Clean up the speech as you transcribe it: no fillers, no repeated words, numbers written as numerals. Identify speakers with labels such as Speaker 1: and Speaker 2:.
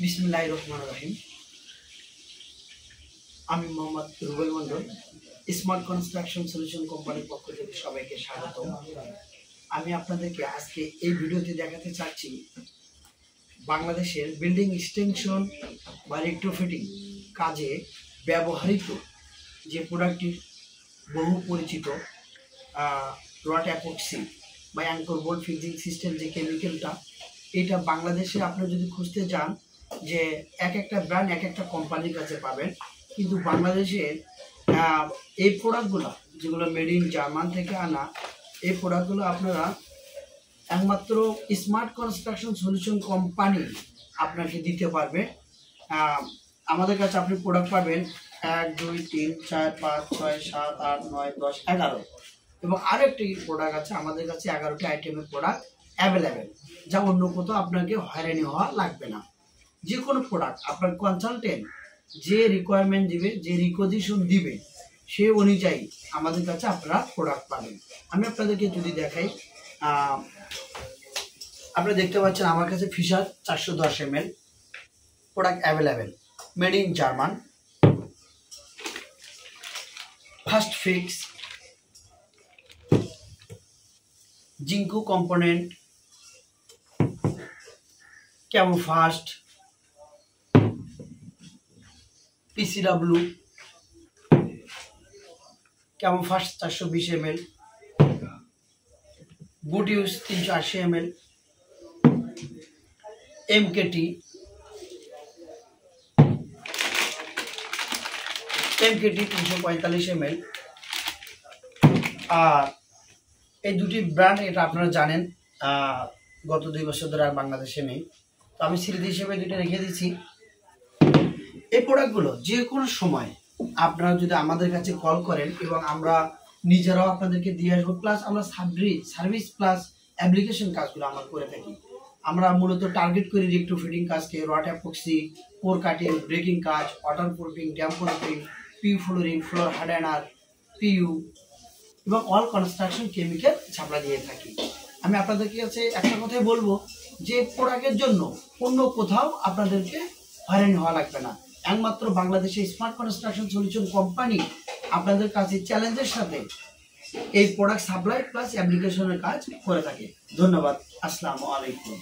Speaker 1: বিসমিল্লাহির রহমানির রহিম। আমি Mohammad Rubel Mondal, smart construction solution কোম্পানির পক্ষ থেকে সবাইকে স্বাগত। আমি আপনাদেরকে আজকে এই ভিডিওতে দেখাতে চাচ্ছি বাংলাদেশের বিল্ডিং এক্সটেনশন বা রেট্রোফিটিং কাজে ব্যবহৃত যে প্রোডাক্টটি বহু পরিচিত রড অ্যাপক্সি বা অ্যাঙ্কর বোল্ট ফিক্সিং সিস্টেম যে কেমিক্যালটা, এটা বাংলাদেশে আপনারা যদি খুঁজতে যান যে এক একটা ব্র্যান্ড এক একটা কোম্পানির কাছে পাবেন, কিন্তু বাংলাদেশের এই প্রোডাক্টগুলো যেগুলো মেড ইন জার্মান থেকে আনা, এই প্রোডাক্টগুলো আপনারা একমাত্র স্মার্ট কনস্ট্রাকশন সলিউশন কোম্পানি আপনাকে দিতে পারবে। আমাদের কাছে আপনি প্রোডাক্ট পাবেন 1, 2, 3, 4, 5, 6, 7, 8, 9, 10, 11 এবং আরেকটি প্রোডাক্ট আছে আমাদের কাছে 11টি আইটেমের প্রোডাক্ট অ্যাভেলেবেল, যা অন্য কোথাও আপনাকে হয়রানি হওয়া লাগবে না। যে কোনো প্রোডাক্ট আপনার কনসালটেন্ট যে রিকোয়ারমেন্ট দিবে, যে রিকোজিশন দিবে, সে অনুযায়ী আমাদের কাছে আপনারা প্রোডাক্ট পাবেন। আমি আপনাদেরকে যদি দেখাই, আপনারা দেখতে পাচ্ছেন আমার কাছে Fischer 410 ml product available, made in German, first fix, জিঙ্কো component, camo fast, PCW, camo fast 420 ml, বুটিউস 380 ml, MKT 345 ml। আর এই দুটি ব্র্যান্ড এটা আপনারা জানেন গত 2 বছর ধরে আর বাংলাদেশে নেই, তো আমি স্মৃতি হিসেবে দুটো রেখে দিচ্ছি। এই প্রোডাক্টগুলো যে কোনো সময় আপনারা যদি আমাদের কাছে কল করেন এবং আমরা নিজেরাও আপনাদেরকে দিয়ে আসবো, প্লাস আমরা সার্ভিস প্লাস অ্যাপ্লিকেশন কাজগুলো আমরা করে থাকি। আমরা মূলত টার্গেট করি রেট্রোফিটিং কাজকে, rod epoxy, core cutting, breaking কাজ, water proofing, damp proofing, PU flooring, floor hardener, PU এবং অল কনস্ট্রাকশন কেমিক্যাল ছাপড়া দিয়ে থাকি। আমি আপনাদেরকে কাছে একটা কথাই বলবো যে প্রোডাক্টের জন্য অন্য কোথাও আপনাদেরকে হয়রানি হওয়া লাগবে না। একমাত্র বাংলাদেশের স্মার্ট কনস্ট্রাকশন সলিউশন কোম্পানি আপনাদের কাছে চ্যালেঞ্জের সাথে এই প্রোডাক্ট সাপ্লাই প্লাস অ্যাপ্লিকেশনের কাজ করে থাকে। ধন্যবাদ। আসসালামু আলাইকুম।